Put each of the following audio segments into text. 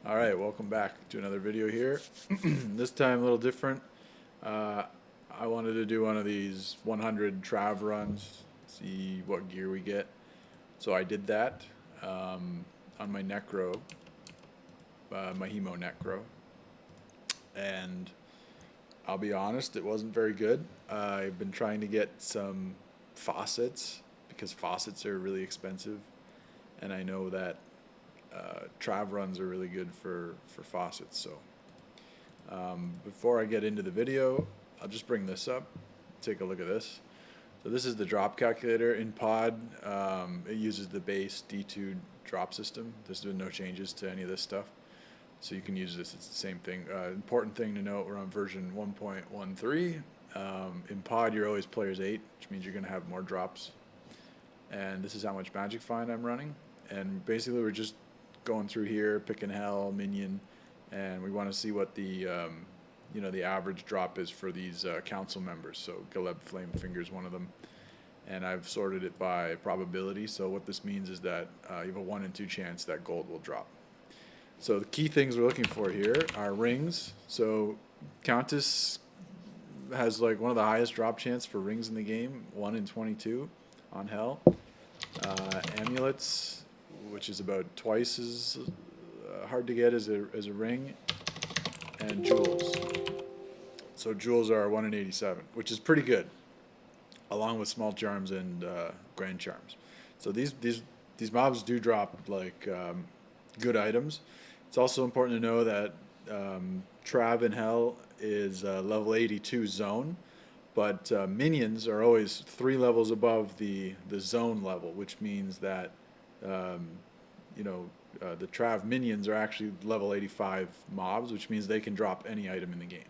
All right, welcome back to another video here. This time a little different. Uh, I wanted to do one of these 100 Trav runs, see what gear we get. So I did that on my Necro, my Hemo Necro. And I'll be honest, it wasn't very good. I've been trying to get some faucets because faucets are really expensive. And I know that Trav runs are really good for faucets. So before I get into the video, I'll just bring this up. Take a look at this. So this is the drop calculator in pod. It uses the base D2 drop system. There's been no changes to any of this stuff. So you can use this, it's the same thing. Important thing to note, we're on version 1.13. In pod, you're always players 8, which means you're gonna have more drops. And this is how much magic find I'm running. And basically we're just going through here, picking hell, minion, and we want to see what the the average drop is for these council members. So Galeb Flamefinger is one of them, and I've sorted it by probability. So what this means is that you have a 1 in 2 chance that gold will drop. So the key things we're looking for here are rings. So Countess has like one of the highest drop chance for rings in the game, 1 in 22 on hell. Amulets, which is about twice as hard to get as a ring, and jewels. So jewels are 1 in 87, which is pretty good, along with small charms and grand charms. So these mobs do drop like good items. It's also important to know that Trav in Hell is level 82 zone, but minions are always 3 levels above the zone level, which means that the Trav minions are actually level 85 mobs, which means they can drop any item in the game.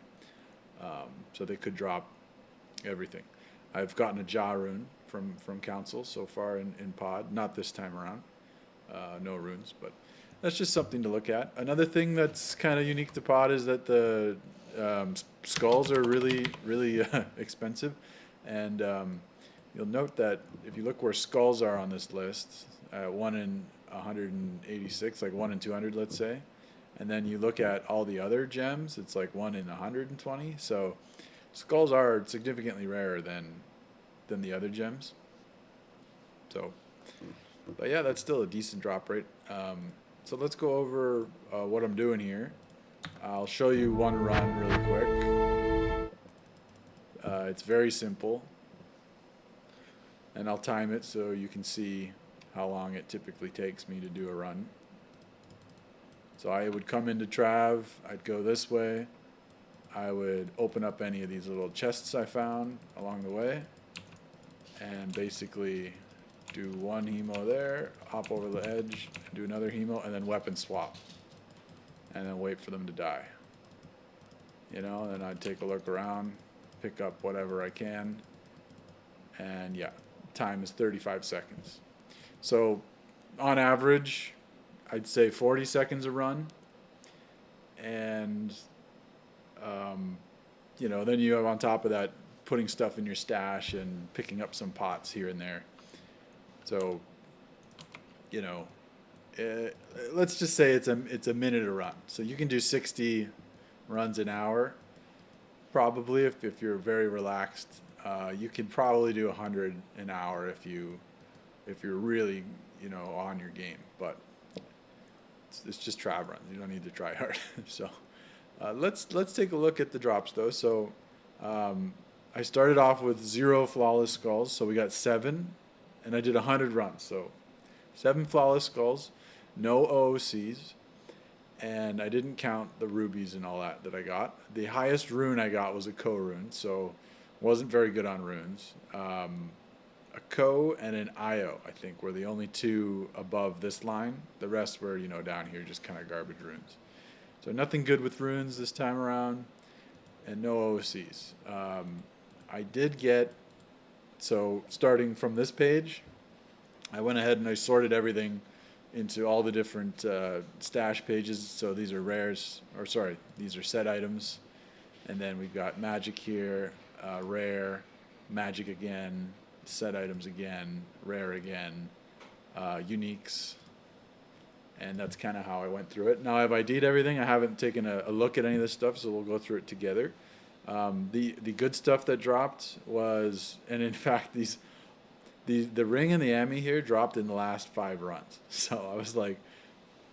So they could drop everything. I've gotten a Ja rune from Council so far in pod, not this time around. No runes, but that's just something to look at. Another thing that's kind of unique to pod is that the skulls are really expensive, and you'll note that if you look where skulls are on this list, 1 in 186, like 1 in 200, let's say, and then you look at all the other gems, it's like 1 in 120. So skulls are significantly rarer than the other gems. So, but yeah, that's still a decent drop rate. So let's go over what I'm doing here. I'll show you one run really quick. It's very simple, and I'll time it so you can see how long it typically takes me to do a run. So I would come into Trav, I'd go this way, I would open up any of these little chests I found along the way, and basically do one hemo there, hop over the edge, do another hemo, and then weapon swap, and then wait for them to die. Then I'd take a look around, pick up whatever I can, and yeah, time is 35 seconds. So on average, I'd say 40 seconds a run, and then you have on top of that putting stuff in your stash and picking up some pots here and there. So, let's just say it's a minute a run. So you can do 60 runs an hour, probably if you're very relaxed. You can probably do 100 an hour if you're really on your game. But it's just Trav runs. You don't need to try hard. So let's take a look at the drops though. So I started off with 0 flawless skulls. So we got 7, and I did 100 runs. So 7 flawless skulls, no OOCs, and I didn't count the rubies and all that I got. The highest rune I got was a Ko rune, so wasn't very good on runes. A Ko and an Io, I think, were the only 2 above this line. The rest were, down here, just kind of garbage runes. So nothing good with runes this time around, and no OOCs. I did get, so starting from this page, I went ahead and I sorted everything into all the different stash pages. So these are rares, or sorry, these are set items. And then we've got magic here, rare, magic again, set items again, rare again, uniques, And that's kind of how I went through it. Now I've ID'd everything. I haven't taken a look at any of this stuff, so we'll go through it together. The good stuff that dropped was, and in fact, the ring and the Emmy here dropped in the last 5 runs. So I was like,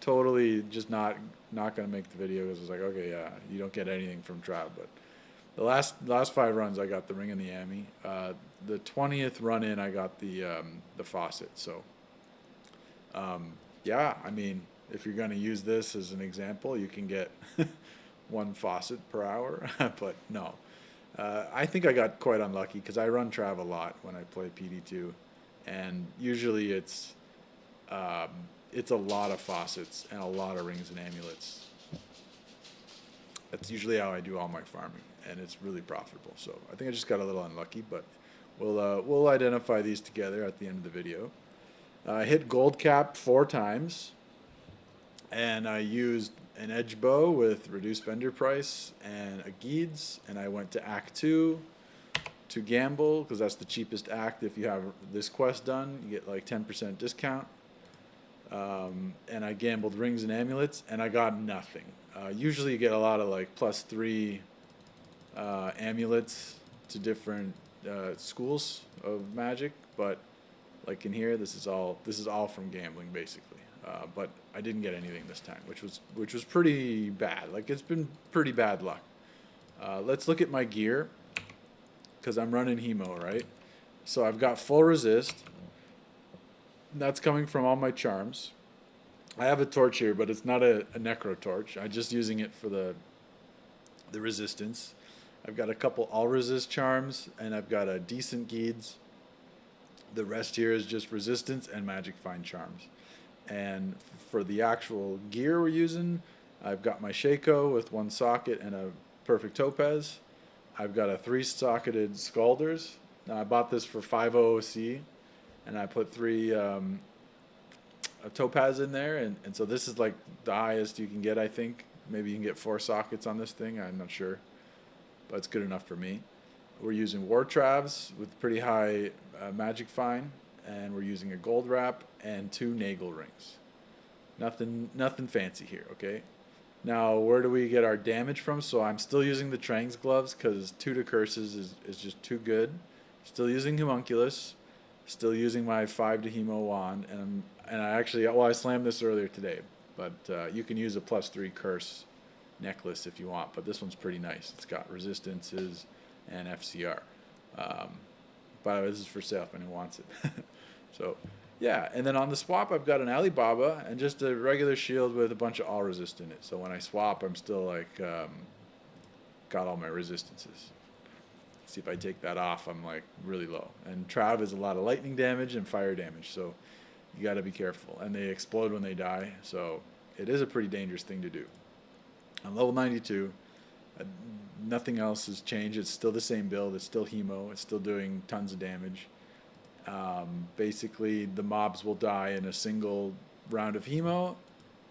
totally just not gonna make the video because I was like, okay, yeah, you don't get anything from Trav. But the last 5 runs, I got the ring and the Emmy. The 20th run in, I got the faucet. So yeah, I mean, if you're gonna use this as an example, you can get 1 faucet per hour. But no, I think I got quite unlucky because I run Trav a lot when I play PD2, and usually it's a lot of faucets and a lot of rings and amulets. That's usually how I do all my farming, and it's really profitable. So I think I just got a little unlucky, but we'll identify these together at the end of the video. I hit gold cap 4 times, and I used an edge bow with reduced vendor price and a Geeds, and I went to Act 2 to gamble because that's the cheapest act. If you have this quest done, you get like 10% discount. And I gambled rings and amulets, and I got nothing. Usually you get a lot of like +3 amulets to different schools of magic, but like in here, this is all from gambling basically. But I didn't get anything this time, which was pretty bad. Like, it's been pretty bad luck. Let's look at my gear, because I'm running Hemo, right? So I've got full resist. That's coming from all my charms. I have a torch here, but it's not a necro torch. I'm just using it for the resistance. I've got a couple all resist charms, and I've got a decent Geeds. The rest here is just resistance and magic find charms. And for the actual gear we're using, I've got my Shaco with 1 socket and a perfect topaz. I've got a 3-socketed Scalders. Now I bought this for 5 OOC, and I put 3 a topaz in there, and so this is like the highest you can get, I think. Maybe you can get 4 sockets on this thing, I'm not sure, but it's good enough for me. We're using War Travs with pretty high magic find, and we're using a gold wrap and 2 Nagel rings. Nothing fancy here, okay? Now, where do we get our damage from? So I'm still using the Trang's gloves because 2 to curses is just too good. Still using Homunculus. Still using my 5 to Hemo wand, and I actually, well, I slammed this earlier today, but you can use a +3 curse necklace if you want, but this one's pretty nice. It's got resistances and FCR. By the way, this is for sale if anyone wants it. So, yeah, and then on the swap, I've got an Alibaba and just a regular shield with a bunch of all resist in it. So when I swap, I'm still like, got all my resistances. See, if I take that off, I'm like really low. And Trav is a lot of lightning damage and fire damage, so you got to be careful. And they explode when they die, so it is a pretty dangerous thing to do. I'm level 92. Nothing else has changed. It's still the same build. It's still Hemo. It's still doing tons of damage. Basically, the mobs will die in a single round of Hemo,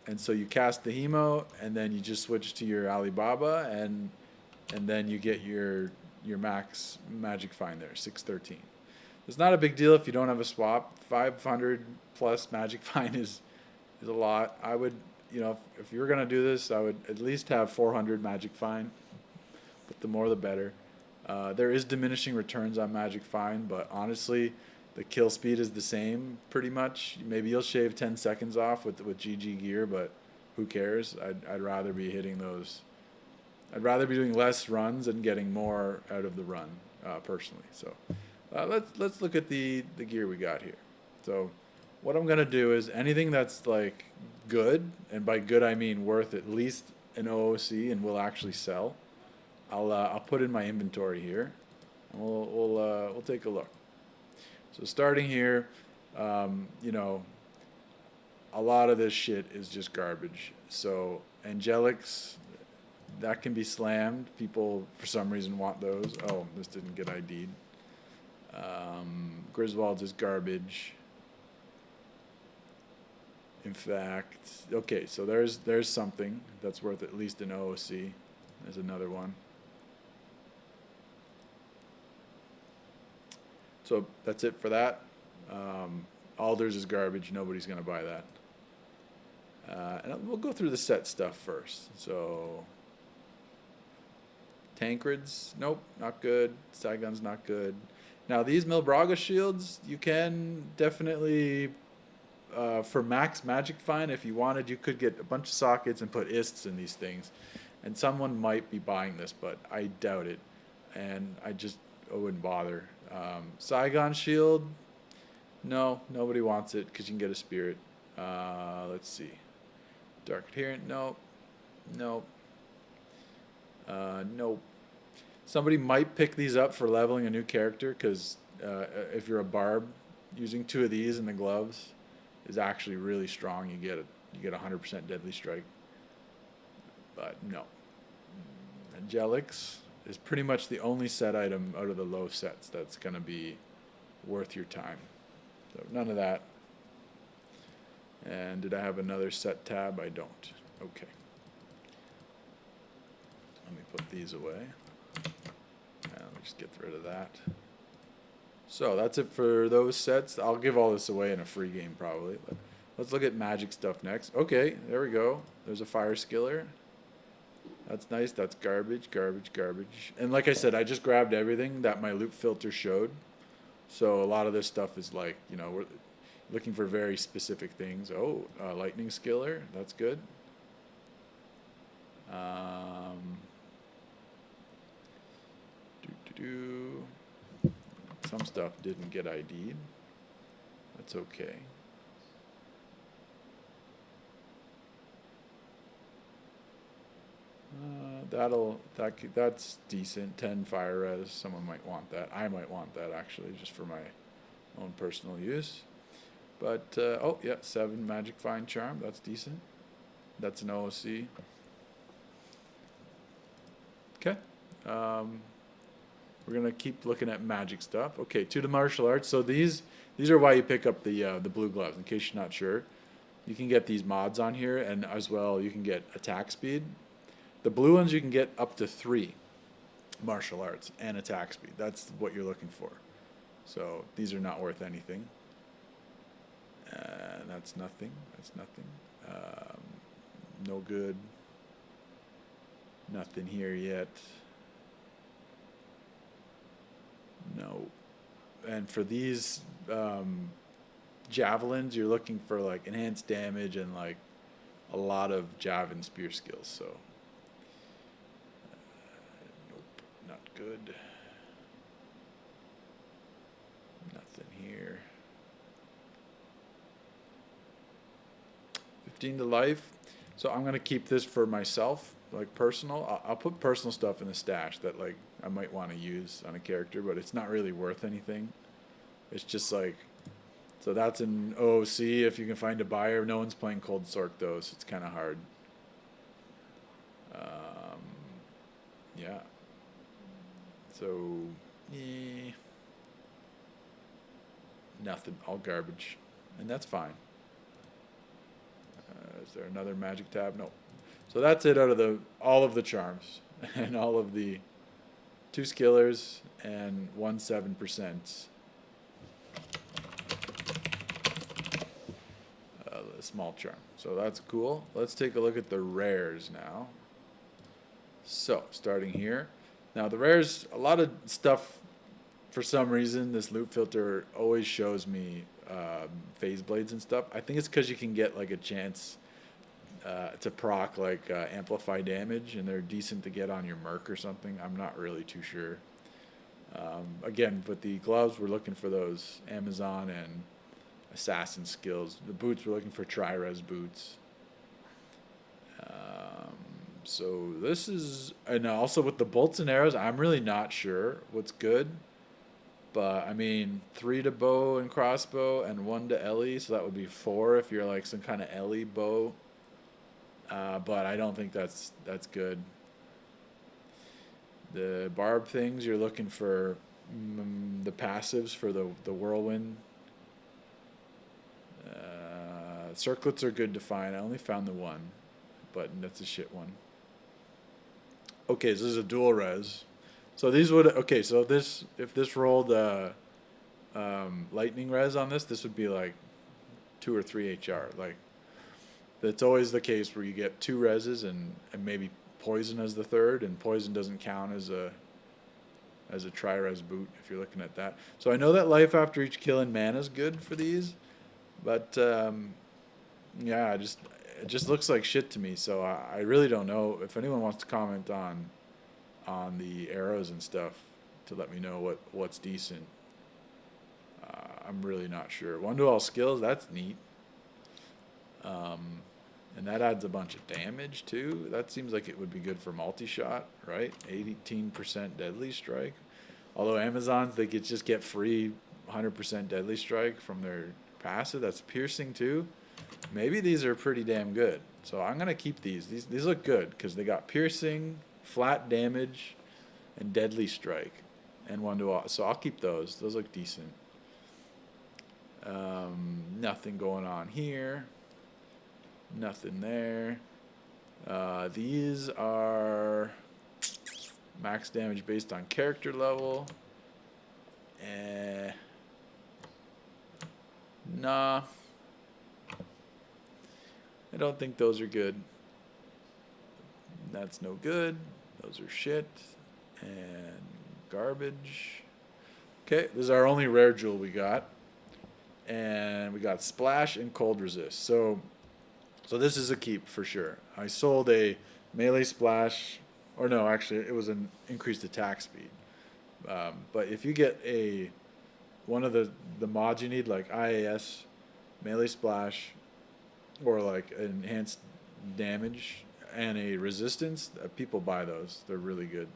and so you cast the Hemo, and then you just switch to your Alibaba, and then you get your max magic find there, 613. It's not a big deal if you don't have a swap. 500 plus magic find is a lot. I would, if you were gonna do this, I would at least have 400 magic find, but the more the better. There is diminishing returns on magic find, but honestly, the kill speed is the same pretty much. Maybe you'll shave 10 seconds off with GG gear, but who cares? I'd rather be hitting those. I'd rather be doing less runs and getting more out of the run, personally. So let's look at the gear we got here. So what I'm gonna do is anything that's like good, and by good I mean worth at least an OOC and will actually sell, I'll put in my inventory here, and we'll take a look. So starting here, a lot of this shit is just garbage. So Angelics, that can be slammed. People, for some reason, want those. Oh, this didn't get ID'd. Griswold's is garbage. In fact, okay, so there's something that's worth at least an OOC. There's another one. So that's it for that. Alders is garbage. Nobody's going to buy that. And we'll go through the set stuff first. So, Tankreds, nope, not good. Saigon's not good. Now, these Milbraga shields, you can definitely, for max magic find, if you wanted, you could get a bunch of sockets and put ists in these things. And someone might be buying this, but I doubt it. And I wouldn't bother. Saigon shield, no, nobody wants it because you can get a spirit. Let's see. Dark Adherent, nope. Nope. Nope. Somebody might pick these up for leveling a new character because if you're a barb, using 2 of these in the gloves is actually really strong. You get 100% deadly strike. But no. Angelics is pretty much the only set item out of the low sets that's going to be worth your time. So none of that. And did I have another set tab? I don't. Okay. Let me put these away. And let me just get rid of that. So that's it for those sets. I'll give all this away in a free game probably. But let's look at magic stuff next. Okay, there we go. There's a fire skiller. That's nice. That's garbage, garbage, garbage. And like I said, I just grabbed everything that my loop filter showed. So a lot of this stuff is like, we're looking for very specific things. Oh, lightning skiller. That's good. Some stuff didn't get ID'd. That's okay. That's decent. 10 fire res. Someone might want that. I might want that actually, just for my own personal use. But oh yeah, 7 magic find charm. That's decent. That's an OOC. Okay. We're gonna keep looking at magic stuff. Okay, to the martial arts. So these are why you pick up the blue gloves. In case you're not sure, you can get these mods on here, and as well you can get attack speed. The blue ones you can get up to 3 martial arts and attack speed. That's what you're looking for. So these are not worth anything. That's nothing. That's nothing. No good. Nothing here yet. No. And for these javelins, you're looking for like enhanced damage and like a lot of javelin spear skills. So nope, not good. Nothing here. 15 to life. So I'm gonna keep this for myself, like personal. I'll put personal stuff in the stash that like I might want to use on a character, but it's not really worth anything. It's just like, so that's an OOC if you can find a buyer. No one's playing Cold Sork though, so it's kind of hard. Yeah. So, nothing. All garbage, and that's fine. Is there another magic tab? No. So that's it out of all of the charms and all of the 2 skillers and 7%. A small charm. So that's cool. Let's take a look at the rares now. So starting here. Now the rares, a lot of stuff, for some reason, this loop filter always shows me phase blades and stuff. I think it's because you can get like a chance to proc like amplify damage, and they're decent to get on your merc or something. I'm not really too sure. Again, with the gloves, we're looking for those Amazon and assassin skills. The boots, we're looking for tri-res boots. So this is, and also with the bolts and arrows, I'm really not sure what's good. But I mean, 3 to bow and crossbow and 1 to Ellie, so that would be 4 if you're like some kind of Ellie bow. But I don't think that's good. The barb things, you're looking for the passives for the whirlwind. Circlets are good to find. I only found the 1, but that's a shit one. Okay, so this is a dual res. So these would, okay, so if this rolled lightning res on this would be like 2 or 3 HR. Like, That's always the case where you get 2 reses and maybe poison as the third, and poison doesn't count as a tri-res boot if you're looking at that. So I know that life after each kill and mana is good for these, but yeah, it just looks like shit to me. So I really don't know if anyone wants to comment on the arrows and stuff to let me know what's decent. I'm really not sure. 1 to all skills, that's neat. And that adds a bunch of damage too. That seems like it would be good for multi-shot, right? 18% deadly strike. Although Amazons, they could just get free 100% deadly strike from their passive. That's piercing too. Maybe these are pretty damn good. So I'm gonna keep these. These look good because they got piercing, flat damage, and deadly strike, and 1 to all. So I'll keep those. Those look decent. Nothing going on here. Nothing there. These are max damage based on character level. Nah. I don't think those are good. That's no good. Those are shit. And garbage. Okay, this is our only rare jewel we got. And we got splash and cold resist. So this is a keep for sure. I sold a melee splash, or no, actually it was an increased attack speed. But if you get one of the mods you need, like IAS, melee splash, or like enhanced damage and a resistance, people buy those. They're really good.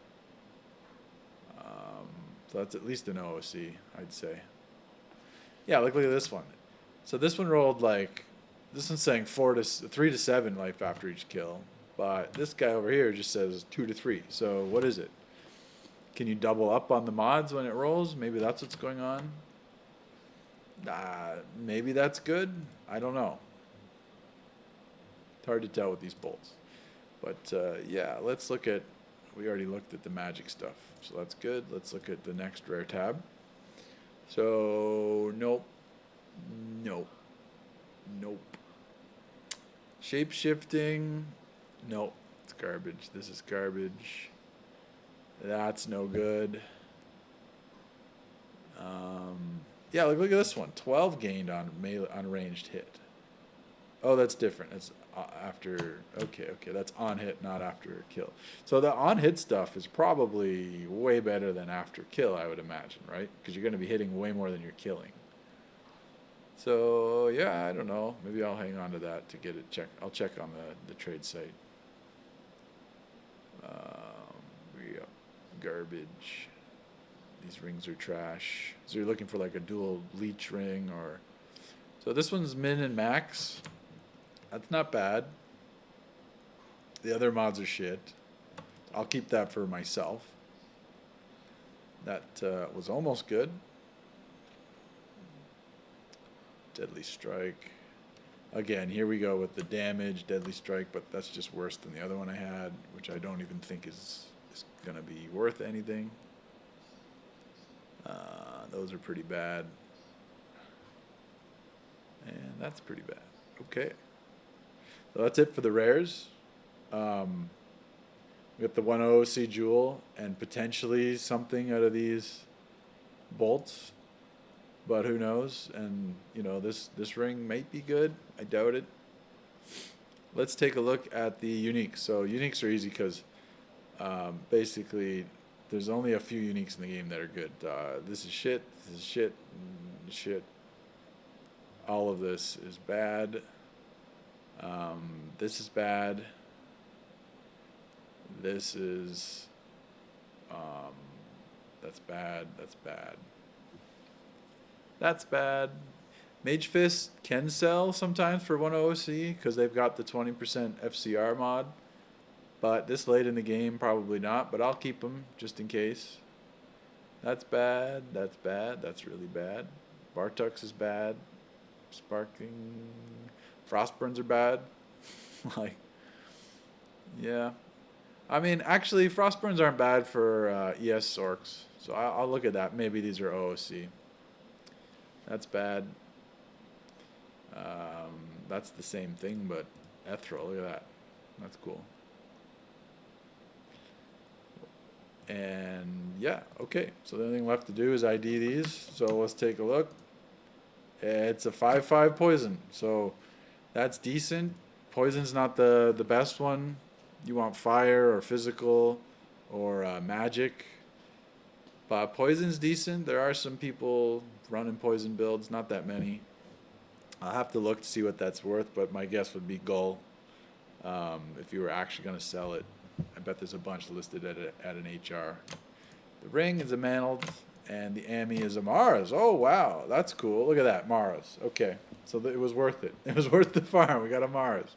So that's at least an OOC, I'd say. Yeah, look at this one. So this one rolled like, this one's saying 3 to 7 life after each kill, but this guy over here just says 2 to 3. So what is it? Can you double up on the mods when it rolls? Maybe that's what's going on. Maybe that's good. I don't know. It's hard to tell with these bolts. But yeah, let's look at, we already looked at the magic stuff, so that's good. Let's look at the next rare tab. So, nope. Shape-shifting, nope, it's garbage. This is garbage. That's no good. Yeah, look at this one. 12 gained on ranged hit. Oh, that's different. It's after. Okay, that's on hit, not after a kill. So the on hit stuff is probably way better than after kill, I would imagine, right? Because you're going to be hitting way more than you're killing. So yeah, I don't know. Maybe I'll hang on to that to get it checked. I'll check on the trade site. Garbage. These rings are trash. So you're looking for like a dual leech ring, or so this one's min and max. That's not bad. The other mods are shit. I'll keep that for myself. That was almost good. Deadly strike. Again, here we go with the damage, deadly strike, but that's just worse than the other one I had, which I don't even think is going to be worth anything. Those are pretty bad. And that's pretty bad. Okay. So that's it for the rares. We got the 1 OOC jewel and potentially something out of these bolts, but who knows? And you know, this ring might be good. I doubt it. Let's take a look at the uniques. So uniques are easy because basically there's only a few uniques in the game that are good. This is shit. This is shit. Shit. All of this is bad. This is bad. This is that's bad. That's bad. That's bad. Mage Fist can sell sometimes for 1 OOC because they've got the 20% FCR mod. But this late in the game, probably not. But I'll keep them just in case. That's bad. That's bad. That's really bad. Bartux is bad. Sparking. Frostburns are bad. Like, yeah. I mean, actually, Frostburns aren't bad for ES Orcs. So I'll look at that. Maybe these are OOC. That's bad. That's the same thing, but Ethereal, look at that. That's cool. And yeah, okay. So the only thing left to do is ID these. So let's take a look. It's a 5/5 poison. So that's decent. Poison's not the best one. You want fire or physical or magic. But poison's decent. There are some people running poison builds, not that many. I'll have to look to see what that's worth, but my guess would be Gull. If you were actually going to sell it, I bet there's a bunch listed at an HR. The ring is a mantled, and the Ami is a Mars. Oh, wow. That's cool. Look at that. Mars. Okay. So it was worth it. It was worth the farm. We got a Mars.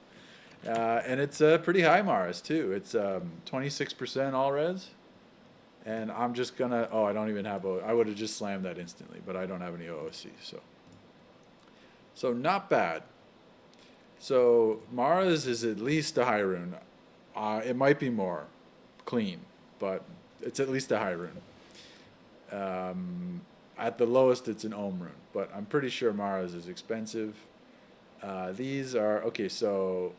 And it's a pretty high Mars, too. It's 26% all res. And I'm just going to... Oh, I don't even have... I would have just slammed that instantly, but I don't have any OOC, so not bad. So Mars is at least a high rune. It might be more clean, but it's at least a high rune. At the lowest, it's an Ohm rune, but I'm pretty sure Mars is expensive. These are, okay, so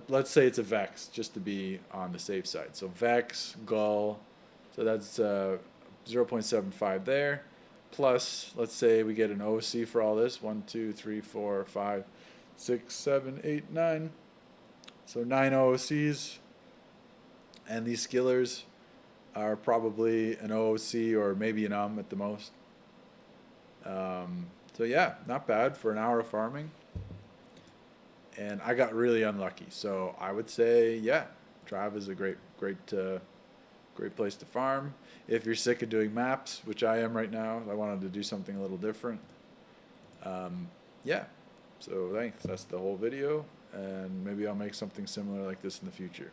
let's say it's a Vex, just to be on the safe side. So Vex, Gull, so that's 0.75 there. Plus, let's say we get an OC for all this. 1, 2, 3, 4, 5, 6, 7, 8, 9. So 9 OOCs. And these skillers are probably an OOC or maybe an at the most. So yeah, not bad for an hour of farming. And I got really unlucky. So I would say, yeah, Trav is a great place to farm. If you're sick of doing maps, which I am right now, I wanted to do something a little different. Yeah, so thanks. That's the whole video, and maybe I'll make something similar like this in the future.